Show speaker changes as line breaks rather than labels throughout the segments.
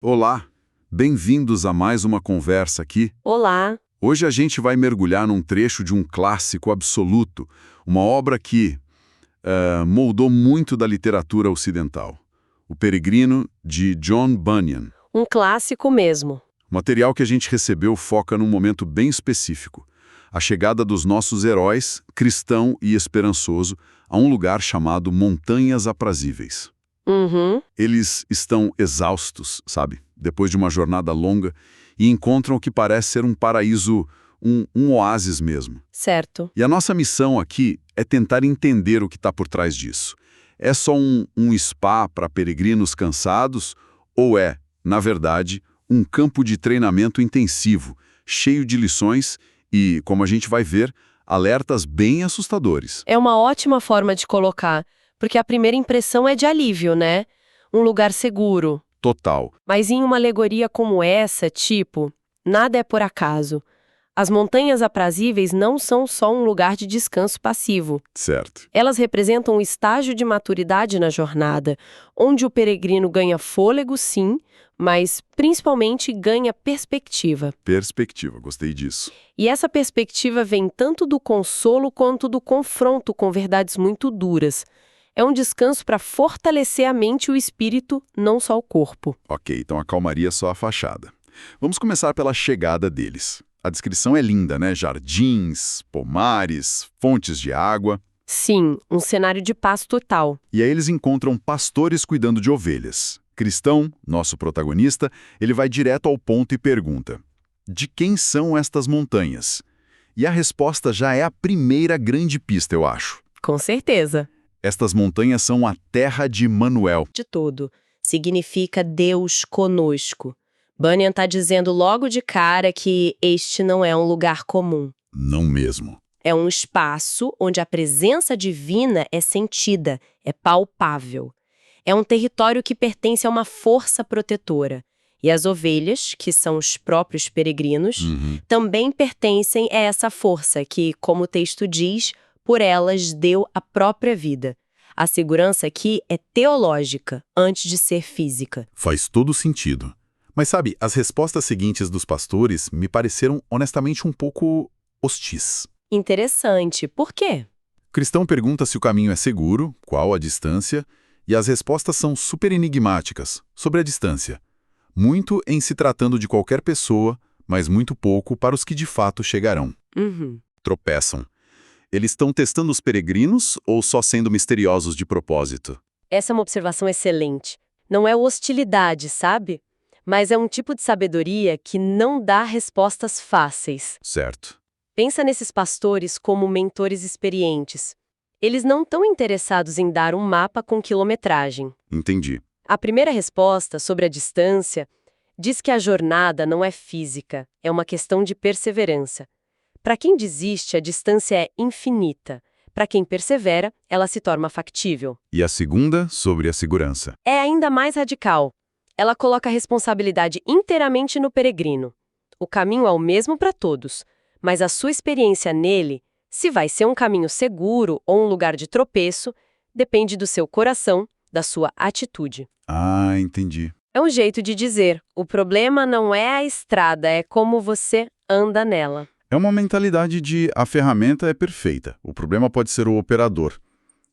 Olá, bem-vindos a mais uma conversa aqui.
Olá,
Hoje a gente vai mergulhar num trecho de um clássico absoluto, uma obra que moldou muito da literatura ocidental. O Peregrino, de John Bunyan.
um clássico mesmo.
O material que a gente recebeu foca num momento bem específico. A chegada dos nossos heróis, cristão e esperançoso, a um lugar chamado Montanhas Aprazíveis.
Uhum,
Eles estão exaustos, sabe? Depois de uma jornada longa, e encontram o que parece ser um paraíso, um oásis mesmo.
certo.
E a nossa missão aqui é tentar entender o que está por trás disso. É só um spa para peregrinos cansados? Ou é, na verdade, um campo de treinamento intensivo, cheio de lições e, como a gente vai ver, alertas bem assustadores?
É uma ótima forma de colocar, porque a primeira impressão é de alívio, né? Um lugar seguro.
Total.
Mas em uma alegoria como essa, tipo, nada é por acaso. As montanhas aprazíveis não são só um lugar de descanso passivo.
Certo.
Elas representam um estágio de maturidade na jornada, onde o peregrino ganha fôlego, sim, mas principalmente ganha perspectiva.
Perspectiva, gostei disso.
E essa perspectiva vem tanto do consolo quanto do confronto com verdades muito duras. É um descanso para fortalecer a mente e o espírito, não só o corpo.
Ok, então a calmaria é só a fachada. Vamos começar pela chegada deles. A descrição é linda, né? Jardins, pomares, fontes de água.
Sim, um cenário de paz total.
E aí eles encontram pastores cuidando de ovelhas. Cristão, nosso protagonista, ele vai direto ao ponto e pergunta: de quem são estas montanhas? E a resposta já é a primeira grande pista, eu acho.
Com certeza.
Estas montanhas são a terra de Manuel.
De todo. Significa Deus conosco. Bunyan está dizendo logo de cara que este não é um lugar comum.
Não mesmo.
É um espaço onde a presença divina é sentida, é palpável. É um território que pertence a uma força protetora. E as ovelhas, que são os próprios peregrinos, também pertencem a essa força que, como o texto diz, por elas deu a própria vida. A segurança aqui é teológica, antes de ser física.
Faz todo sentido. Mas sabe, as respostas seguintes dos pastores me pareceram honestamente um pouco hostis.
Interessante. Por quê?
O cristão pergunta se o caminho é seguro, qual a distância, e as respostas são super enigmáticas sobre a distância. Muito em se tratando de qualquer pessoa, mas muito pouco para os que de fato chegarão.
Uhum.
Tropeçam. Eles estão testando os peregrinos ou só sendo misteriosos de propósito?
Essa é uma observação excelente. Não é hostilidade, sabe? Mas é um tipo de sabedoria que não dá respostas fáceis.
Certo.
Pensa nesses pastores como mentores experientes. Eles não estão interessados em dar um mapa com quilometragem.
Entendi.
A primeira resposta, sobre a distância, diz que a jornada não é física, é uma questão de perseverança. Para quem desiste, a distância é infinita. Para quem persevera, ela se torna factível.
E a segunda, sobre a segurança.
É ainda mais radical. Ela coloca a responsabilidade inteiramente no peregrino. O caminho é o mesmo para todos, mas a sua experiência nele, se vai ser um caminho seguro ou um lugar de tropeço, depende do seu coração, da sua atitude.
Ah, entendi.
É um jeito de dizer, o problema não é a estrada, é como você anda nela.
É uma mentalidade de a ferramenta é perfeita, o problema pode ser o operador.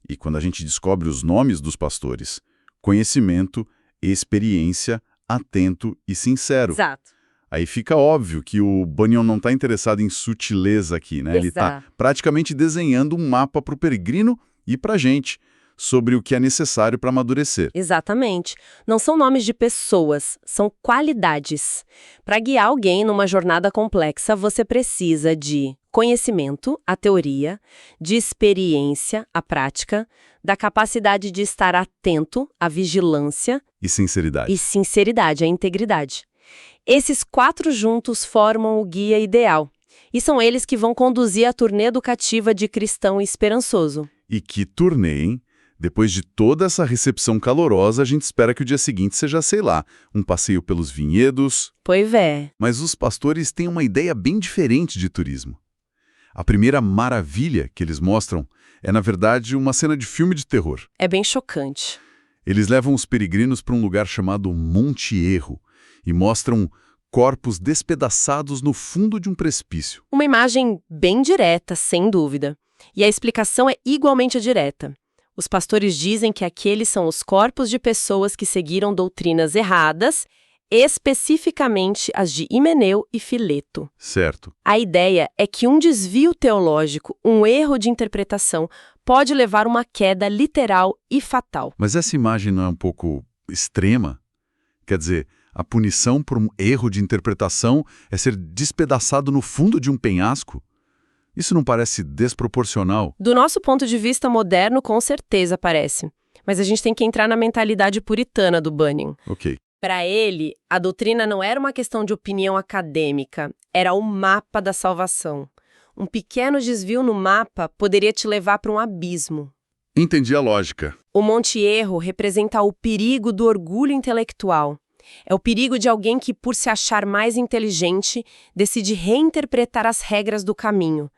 E quando a gente descobre os nomes dos pastores, conhecimento, experiência, atento e sincero.
Exato.
Aí fica óbvio que o Bunyan não está interessado em sutileza aqui, né? Ele está
Exato.
praticamente desenhando um mapa para o peregrino e para a gente, sobre o que é necessário para amadurecer.
Exatamente. Não são nomes de pessoas, são qualidades. Para guiar alguém numa jornada complexa, você precisa de conhecimento, a teoria, de experiência, a prática, da capacidade de estar atento, a vigilância
E sinceridade.
e sinceridade, a integridade. Esses 4 juntos formam o guia ideal. E são eles que vão conduzir a turnê educativa de cristão esperançoso.
E que turnê, hein? Depois de toda essa recepção calorosa, a gente espera que o dia seguinte seja, sei lá, um passeio pelos vinhedos.
Pois é.
Mas os pastores têm uma ideia bem diferente de turismo. A primeira maravilha que eles mostram é, na verdade, uma cena de filme de terror.
É bem chocante.
Eles levam os peregrinos para um lugar chamado Monte Erro, e mostram corpos despedaçados no fundo de um precipício.
Uma imagem bem direta, sem dúvida. E a explicação é igualmente direta. Os pastores dizem que aqueles são os corpos de pessoas que seguiram doutrinas erradas, especificamente as de Himeneu e Fileto.
Certo.
A ideia é que um desvio teológico, um erro de interpretação, pode levar a uma queda literal e fatal.
Mas essa imagem não é um pouco extrema? Quer dizer, a punição por um erro de interpretação é ser despedaçado no fundo de um penhasco? Isso não parece desproporcional?
Do nosso ponto de vista moderno, com certeza parece. Mas a gente tem que entrar na mentalidade puritana do Bunyan.
Ok.
Para ele, a doutrina não era uma questão de opinião acadêmica, era o mapa da salvação. Um pequeno desvio no mapa poderia te levar para um abismo.
Entendi a lógica.
O Monte Erro representa o perigo do orgulho intelectual. É o perigo de alguém que, por se achar mais inteligente, decide reinterpretar as regras do caminho.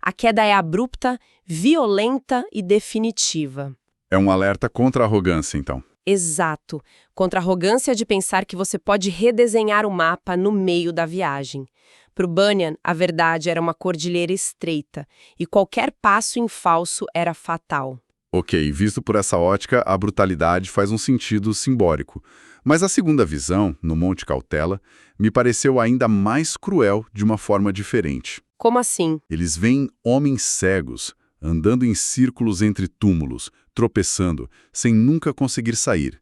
A queda é abrupta, violenta e definitiva.
É um alerta contra a arrogância, então.
Exato, contra a arrogância de pensar que você pode redesenhar o mapa no meio da viagem. Para o Bunyan, a verdade era uma cordilheira estreita, e qualquer passo em falso era fatal.
Ok, visto por essa ótica, a brutalidade faz um sentido simbólico. Mas a segunda visão, no Monte Cautela, me pareceu ainda mais cruel de uma forma diferente.
Como assim?
Eles veem homens cegos, andando em círculos entre túmulos, tropeçando, sem nunca conseguir sair.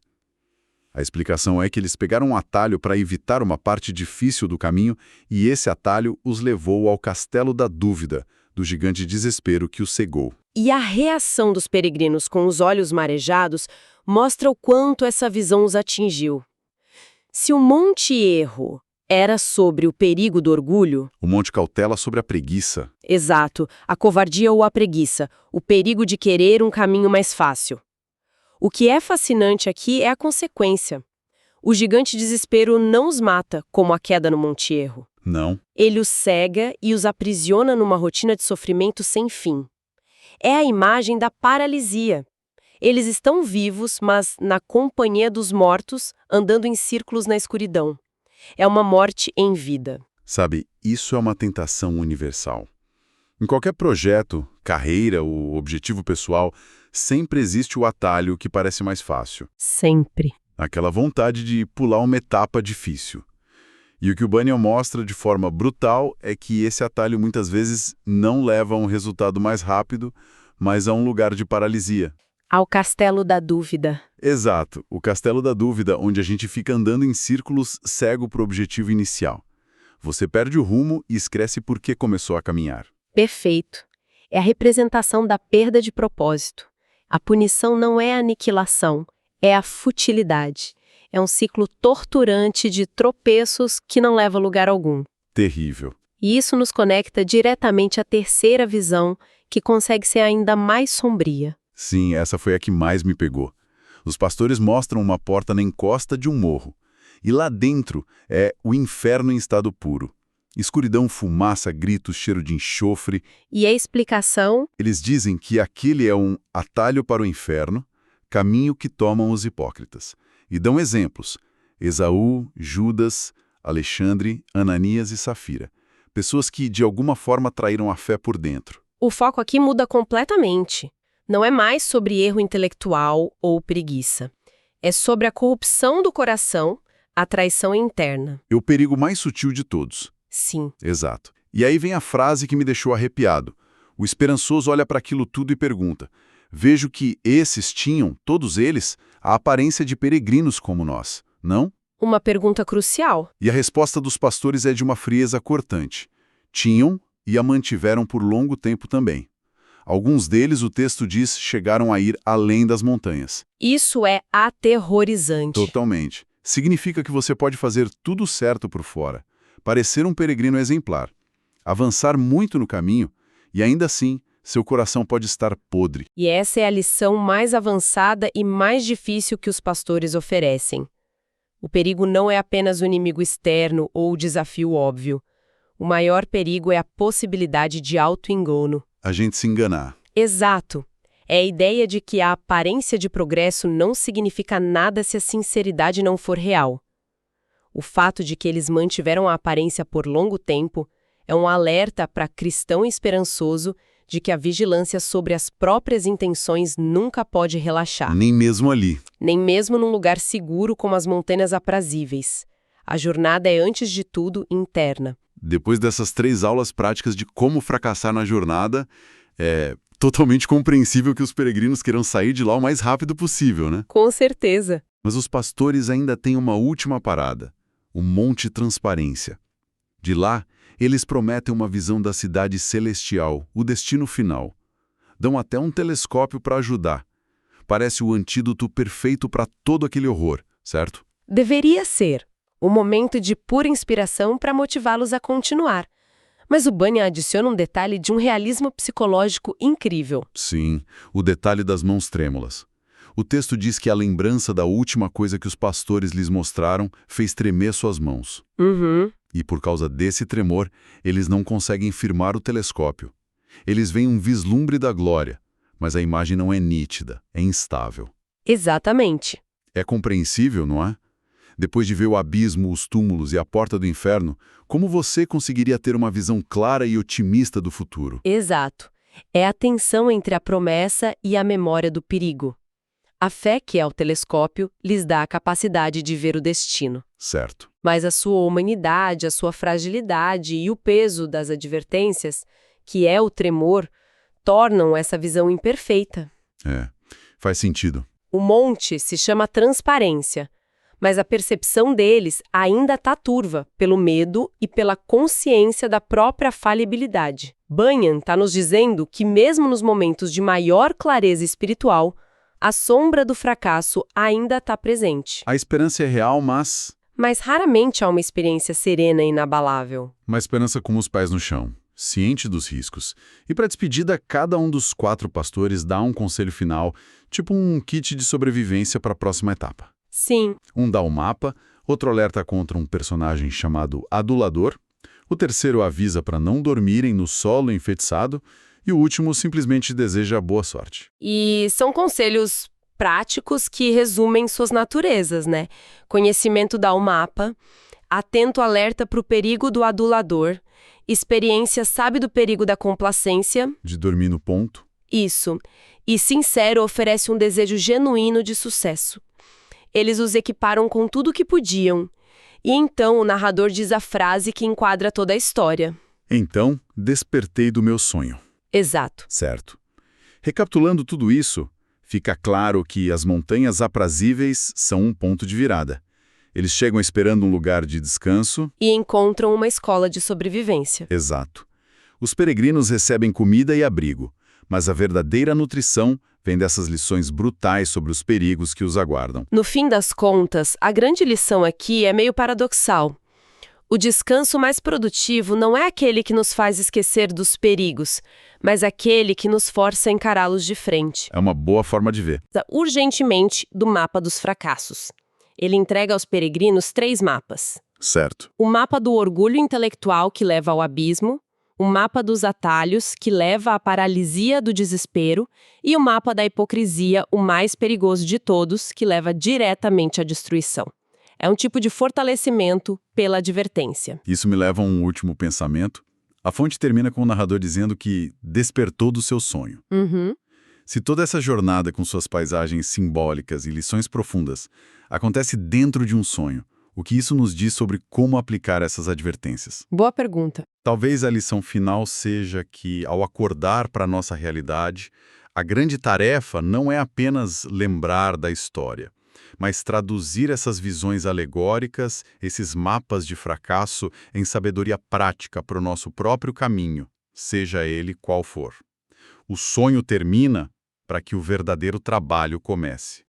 A explicação é que eles pegaram um atalho para evitar uma parte difícil do caminho e esse atalho os levou ao Castelo da Dúvida, do gigante desespero que os cegou.
E a reação dos peregrinos com os olhos marejados mostra o quanto essa visão os atingiu. Se o Monte Erro era sobre o perigo do orgulho...
O Monte Cautela sobre a preguiça.
Exato, a covardia ou a preguiça, o perigo de querer um caminho mais fácil. O que é fascinante aqui é a consequência. O gigante desespero não os mata, como a queda no Monte Erro.
Não.
Ele os cega e os aprisiona numa rotina de sofrimento sem fim. É a imagem da paralisia. Eles estão vivos, mas na companhia dos mortos, andando em círculos na escuridão. É uma morte em vida.
Sabe, isso é uma tentação universal. Em qualquer projeto, carreira ou objetivo pessoal, sempre existe o atalho que parece mais fácil.
Sempre.
Aquela vontade de pular uma etapa difícil. E o que o Bunyan mostra de forma brutal é que esse atalho muitas vezes não leva a um resultado mais rápido, mas a um lugar de paralisia.
Ao Castelo da Dúvida.
Exato, o Castelo da Dúvida, onde a gente fica andando em círculos cego para o objetivo inicial. Você perde o rumo e esquece por que começou a caminhar.
Perfeito. É a representação da perda de propósito. A punição não é a aniquilação, é a futilidade. É um ciclo torturante de tropeços que não leva a lugar algum.
Terrível.
E isso nos conecta diretamente à terceira visão, que consegue ser ainda mais sombria.
Sim, essa foi a que mais me pegou. Os pastores mostram uma porta na encosta de um morro. E lá dentro é o inferno em estado puro. Escuridão, fumaça, gritos, cheiro de enxofre.
E a explicação?
Eles dizem que aquele é um atalho para o inferno, caminho que tomam os hipócritas. E dão exemplos. Esaú, Judas, Alexandre, Ananias e Safira. Pessoas que, de alguma forma, traíram a fé por dentro.
O foco aqui muda completamente. Não é mais sobre erro intelectual ou preguiça. É sobre a corrupção do coração, a traição interna.
É o perigo mais sutil de todos.
Sim.
Exato. E aí vem a frase que me deixou arrepiado. O esperançoso olha para aquilo tudo e pergunta: vejo que esses tinham, todos eles, a aparência de peregrinos como nós, não?
Uma pergunta crucial.
E a resposta dos pastores é de uma frieza cortante. Tinham e a mantiveram por longo tempo também. Alguns deles, o texto diz, chegaram a ir além das montanhas.
Isso é aterrorizante.
Totalmente. Significa que você pode fazer tudo certo por fora, parecer um peregrino exemplar, avançar muito no caminho e ainda assim seu coração pode estar podre.
E essa é a lição mais avançada e mais difícil que os pastores oferecem. O perigo não é apenas o inimigo externo ou o desafio óbvio. O maior perigo é a possibilidade de auto-engano.
A gente se enganar.
Exato. É a ideia de que a aparência de progresso não significa nada se a sinceridade não for real. O fato de que eles mantiveram a aparência por longo tempo é um alerta para cristão esperançoso de que a vigilância sobre as próprias intenções nunca pode relaxar.
Nem mesmo ali.
Nem mesmo num lugar seguro como as montanhas aprazíveis. A jornada é, antes de tudo, interna.
Depois dessas 3 aulas práticas de como fracassar na jornada, é totalmente compreensível que os peregrinos queiram sair de lá o mais rápido possível, né?
Com certeza.
Mas os pastores ainda têm uma última parada, o Monte Transparência. De lá, eles prometem uma visão da cidade celestial, o destino final. Dão até um telescópio para ajudar. Parece o antídoto perfeito para todo aquele horror, certo?
Deveria ser um momento de pura inspiração para motivá-los a continuar. Mas o Bunyan adiciona um detalhe de um realismo psicológico incrível.
Sim, o detalhe das mãos trêmulas. O texto diz que a lembrança da última coisa que os pastores lhes mostraram fez tremer suas mãos. E por causa desse tremor, eles não conseguem firmar o telescópio. Eles veem um vislumbre da glória, mas a imagem não é nítida, é instável.
Exatamente.
É compreensível, não é? Depois de ver o abismo, os túmulos e a porta do inferno, como você conseguiria ter uma visão clara e otimista do futuro?
Exato. É a tensão entre a promessa e a memória do perigo. A fé, que é o telescópio, lhes dá a capacidade de ver o destino.
Certo.
Mas a sua humanidade, a sua fragilidade e o peso das advertências, que é o tremor, tornam essa visão imperfeita.
Faz sentido.
O monte se chama transparência, mas a percepção deles ainda está turva pelo medo e pela consciência da própria falibilidade. Bunyan está nos dizendo que mesmo nos momentos de maior clareza espiritual, a sombra do fracasso ainda está presente.
A esperança é real, mas
raramente há uma experiência serena e inabalável.
uma esperança com os pés no chão, ciente dos riscos. E para despedida, cada um dos 4 pastores dá um conselho final, tipo um kit de sobrevivência para a próxima etapa.
Sim.
Um dá o mapa, outro alerta contra um personagem chamado Adulador, o terceiro avisa para não dormirem no solo enfeitiçado, e o último simplesmente deseja boa sorte.
E são conselhos práticos que resumem suas naturezas, né? Conhecimento dá o mapa, atento alerta para o perigo do adulador, experiência sabe do perigo da complacência.
De dormir no ponto.
Isso. E sincero oferece um desejo genuíno de sucesso. Eles os equiparam com tudo o que podiam. E então o narrador diz a frase que enquadra toda a história.
Então, despertei do meu sonho.
Exato.
Certo. Recapitulando tudo isso, fica claro que as montanhas aprazíveis são um ponto de virada. Eles chegam esperando um lugar de descanso.
E encontram uma escola de sobrevivência.
Exato. Os peregrinos recebem comida e abrigo, mas a verdadeira nutrição vem dessas lições brutais sobre os perigos que os aguardam.
No fim das contas, a grande lição aqui é meio paradoxal. O descanso mais produtivo não é aquele que nos faz esquecer dos perigos, mas aquele que nos força a encará-los de frente.
É uma boa forma de ver.
Urgentemente do mapa dos fracassos. Ele entrega aos peregrinos 3 mapas.
Certo.
O mapa do orgulho intelectual que leva ao abismo, o mapa dos atalhos que leva à paralisia do desespero e o mapa da hipocrisia, o mais perigoso de todos, que leva diretamente à destruição. É um tipo de fortalecimento pela advertência.
Isso me leva a um último pensamento. A fonte termina com o narrador dizendo que despertou do seu sonho. Se toda essa jornada com suas paisagens simbólicas e lições profundas acontece dentro de um sonho, o que isso nos diz sobre como aplicar essas advertências?
Boa pergunta.
Talvez a lição final seja que, ao acordar para a nossa realidade, a grande tarefa não é apenas lembrar da história, mas traduzir essas visões alegóricas, esses mapas de fracasso, em sabedoria prática para o nosso próprio caminho, seja ele qual for. O sonho termina para que o verdadeiro trabalho comece.